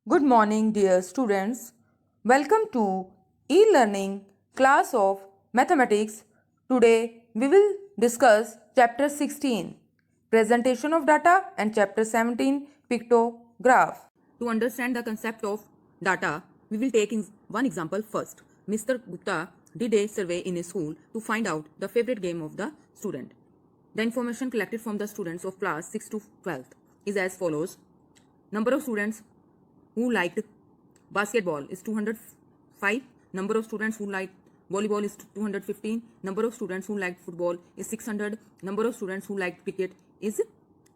Good morning, dear students. Welcome to e-learning class of mathematics. Today we will discuss chapter 16 presentation of data and chapter 17 pictograph. To understand the concept of data, we will take one example first. Mr. Gupta did a survey in a school to find out the favorite game of the student. The information collected from the students of class 6 to 12 is as follows. Number of students who liked basketball is 205. Number of students who liked volleyball is 215. Number of students who liked football is 600. Number of students who liked cricket is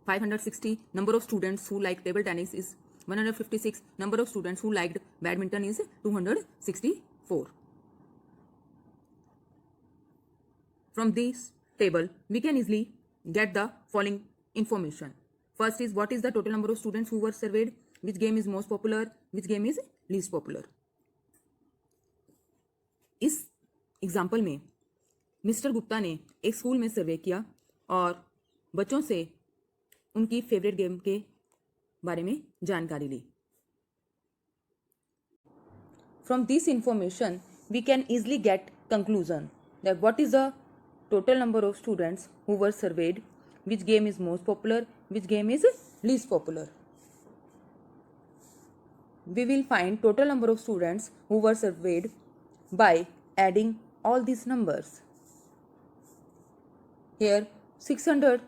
560. Number of students who liked table tennis is 156. Number of students who liked badminton is 264. From this table, we can easily get the following information. First is what is the total number of students who were surveyed, which game is most popular, which game is least popular. इस example में mister Gupta ने एक school में सर्वे किया और बच्चों से उनकी फेवरेट गेम के बारे में जानकारी ली. From this information, we can easily get conclusion that what is the total number of students who were surveyed, which game is most popular, which game is least popular. We will find total number of students who were surveyed by adding all these numbers. Here 600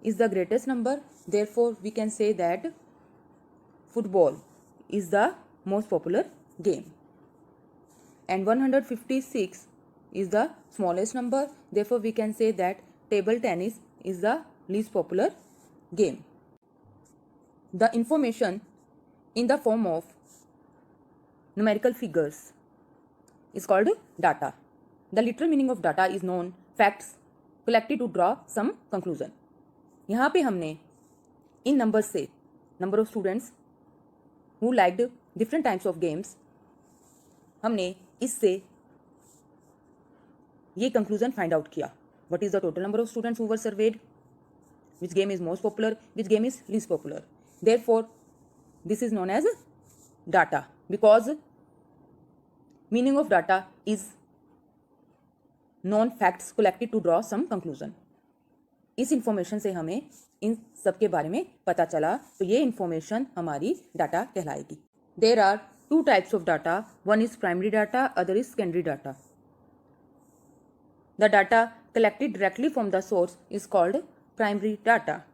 is the greatest number, therefore we can say that football is the most popular game. And 156 is the smallest number, therefore we can say that table tennis is the least popular game. The information in the form of numerical figures is called data. The literal meaning of data is known facts collected to draw some conclusion. यहाँ पे हमने इन numbers से number of students who liked different types of games, हमने इससे ये conclusion find out किया. What is the total number of students who were surveyed, which game is most popular, which game is least popular. Therefore, this is known as data because meaning of data is known facts collected to draw some conclusion. इस information से हमें इन सब के बारे में पता चला, तो ये इंफॉर्मेशन हमारी डाटा कहलाएगी. There are two types of data. One is primary data, other is secondary data. The data collected directly from the source is called primary data.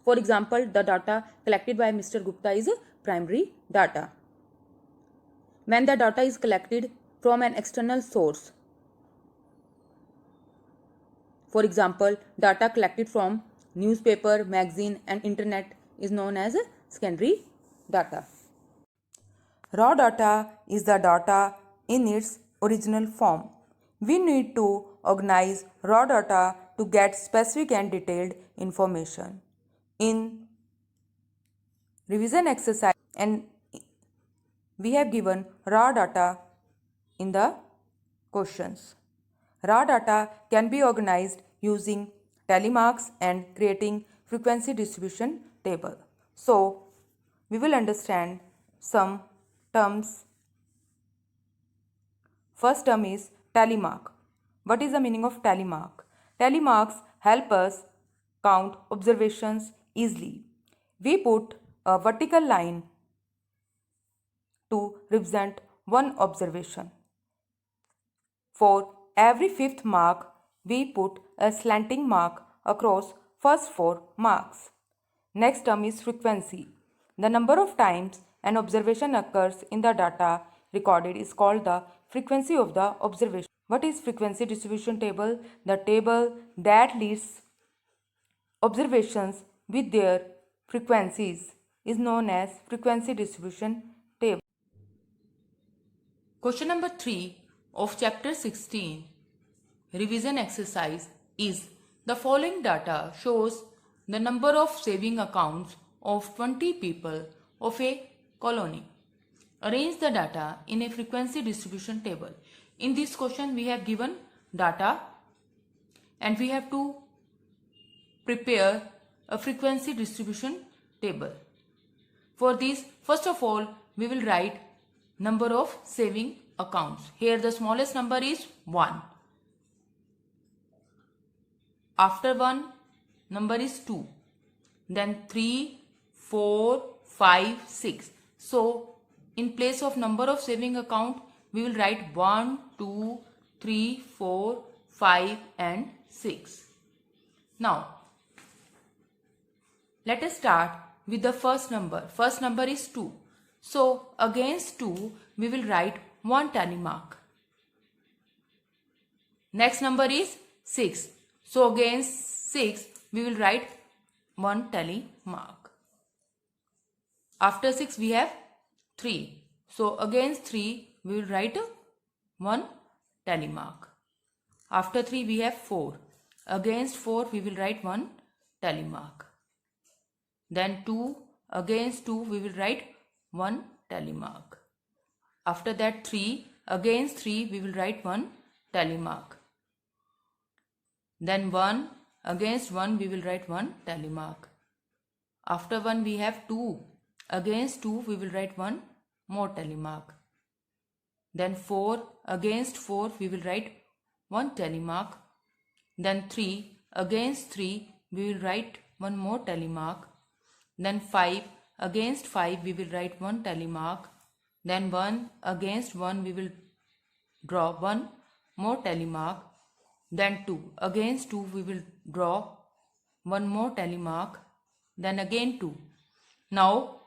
For example, the data collected by Mr. Gupta is primary data. When the data is collected from an external source, for example, data collected from newspaper, magazine and internet is known as secondary data. Raw data is the data in its original form. We need to organize raw data to get specific and detailed information. In revision exercise, and we have given raw data in the questions. Raw data can be organized using tally marks and creating frequency distribution table. So, we will understand some terms. First term is tally mark. What is the meaning of tally mark? Tally marks help us count observations easily. We put a vertical line to represent one observation. For every fifth mark, we put a slanting mark across first 4 marks. Next term is frequency. The number of times an observation occurs in the data recorded is called the frequency of the observation. What is frequency distribution table? The table that lists observations with their frequencies is known as frequency distribution table. Question number 3 of chapter 16 revision exercise is the following data shows the number of saving accounts of 20 people of a colony. Arrange the data in a frequency distribution table. In this question we have given data and we have to prepare a frequency distribution table. For this, first of all, we will write number of saving accounts. Here the smallest number is 1. After 1, number is 2. Then 3, 4, 5, 6. So, in place of number of saving account, we will write 1, 2, 3, 4, 5 and 6. Now, let us start with the first number. First number is 2. So, against 2, we will write 1 tally mark. Next number is 6. So, against 6, we will write 1 tally mark. After 6, we have 3. So, against 3, we will write 1 tally mark. After 3, we have 4. Against 4, we will write 1 tally mark. Then 2, against 2, we will write 1 tally mark. After that 3, against 3, we will write 1 tally mark. Then 1, against 1, we will write 1 tally mark. After 1, we have 2. Against 2, we will write 1 more tally mark. Then 4, against 4, we will write 1 tally mark. Then 3, against 3, we will write 1 more tally mark. Then 5, against 5, we will write 1 tally mark. Then 1, against 1, we will draw 1 more tally mark. Then 2, against 2, we will draw 1 more tally mark. Then again 2. Now,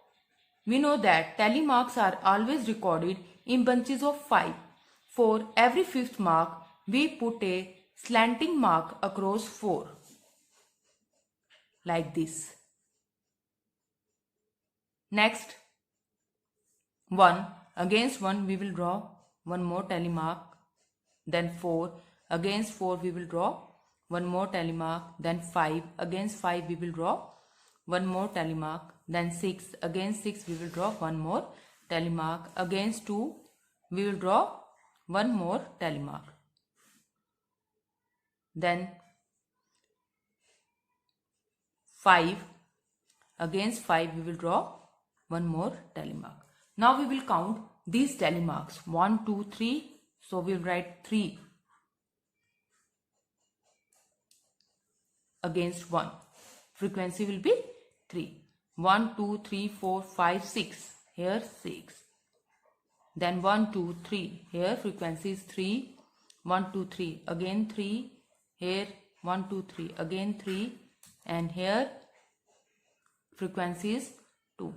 we know that tally marks are always recorded in bunches of 5. For every fifth mark, we put a slanting mark across 4. Like this. Next, 1, against 1, we will draw 1 more tally mark. Then 4, against 4, we will draw 1 more tally mark. Then 5, against 5, we will draw 1 more tally mark. Then 6, against 6, we will draw 1 more tally mark. Against 2, we will draw 1 more tally mark. Then 5, against 5, we will draw 1 more tally mark. Now we will count these tally marks. 1, 2, 3. So we will write 3 against 1. Frequency will be 3. 1, 2, 3, 4, 5, 6. Here 6. Then 1, 2, 3. Here frequency is 3. 1, 2, 3. Again 3. Here 1, 2, 3. Again 3. And here frequency is 2.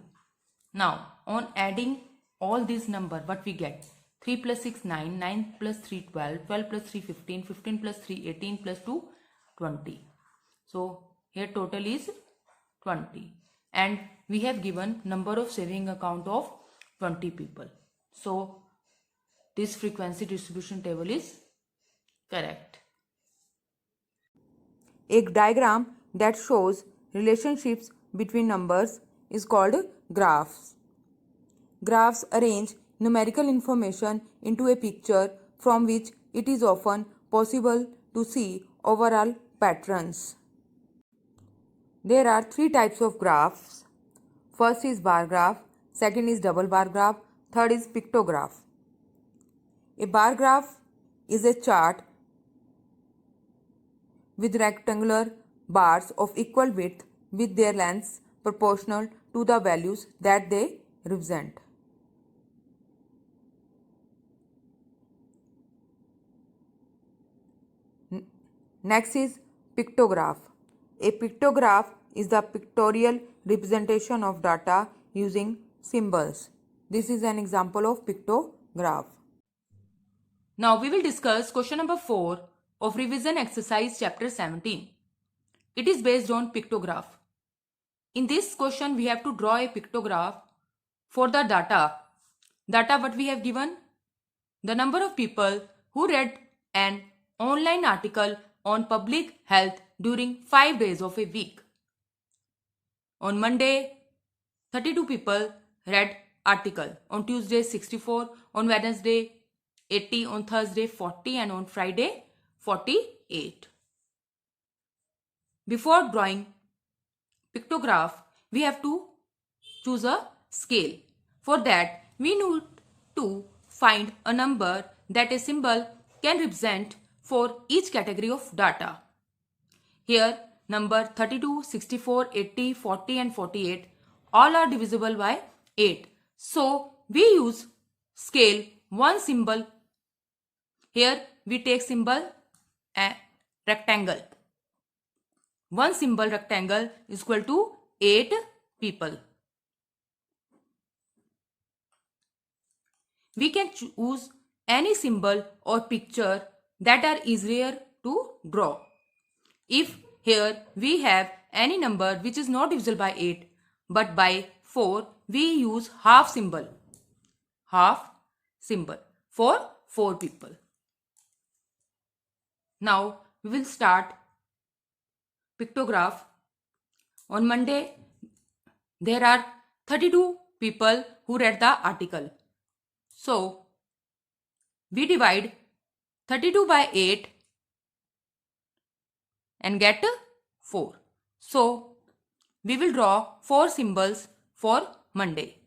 Now, on adding all these number, what we get? 3 plus 6, 9, 9 plus 3, 12, 12 plus 3, 15, 15 plus 3, 18 plus 2, 20. So, here total is 20. And we have given number of saving account of 20 people. So, this frequency distribution table is correct. A diagram that shows relationships between numbers is called graphs. Graphs arrange numerical information into a picture from which it is often possible to see overall patterns. There are 3 types of graphs. First is bar graph, second is double bar graph, third is pictograph. A bar graph is a chart with rectangular bars of equal width with their lengths proportional to the values that they represent. Next is pictograph. A pictograph is the pictorial representation of data using symbols. This is an example of pictograph. Now we will discuss question number 4 of revision exercise chapter 17. It is based on pictograph. In this question we have to draw a pictograph for the data. Data what we have given? The number of people who read an online article on public health during 5 days of a week. On Monday, 32 people read article. On Tuesday, 64. On Wednesday, 80. On Thursday, 40. And on Friday, 48. Before drawing pictograph, we have to choose a scale. For that, we need to find a number that a symbol can represent for each category of data. Here, number 32, 64, 80, 40 and 48 all are divisible by 8. So, we use scale one symbol. Here, we take symbol a rectangle. One symbol rectangle is equal to 8 people. We can choose any symbol or picture that are easier to draw. If here we have any number which is not divisible by 8 but by 4, we use half symbol. Half symbol for 4 people. Now we will start pictograph. On Monday, there are 32 people who read the article. So, we divide 32 by 8 and get 4. So, we will draw 4 symbols for Monday.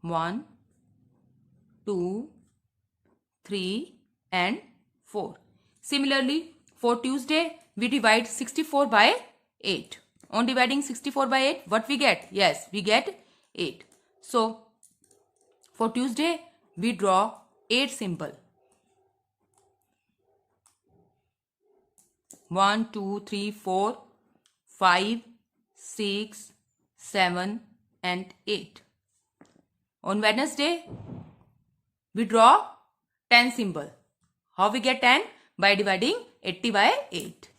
1, 2, 3 and 4. Similarly, for Tuesday, we divide 64 by 8. On dividing 64 by 8, what we get? Yes, we get 8. So, for Tuesday, we draw 8 symbol. 1, 2, 3, 4, 5, 6, 7 and 8. On Wednesday, we draw 10 symbol. How we get 10? By dividing 80 by 8.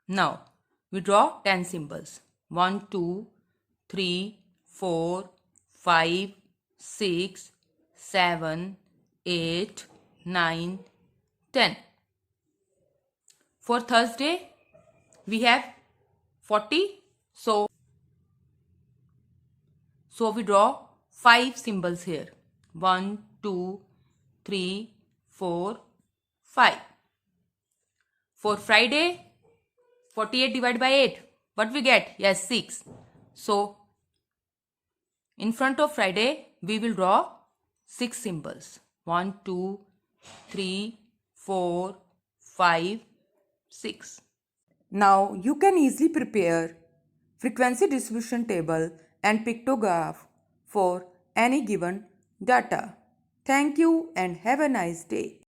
Now, we draw 10 symbols. 1, 2, 3, 4, 5, 6, 7, 8, 9, 10. For Thursday, we have 40. So we draw 5 symbols here. 1, 2, 3, 4, 5. For Friday, 48 divided by 8. What we get? Yes, 6. So, in front of Friday, we will draw 6 symbols. 1, 2, 3, 4, 5, 6. Now, you can easily prepare frequency distribution table and pictograph for any given data. Thank you and have a nice day.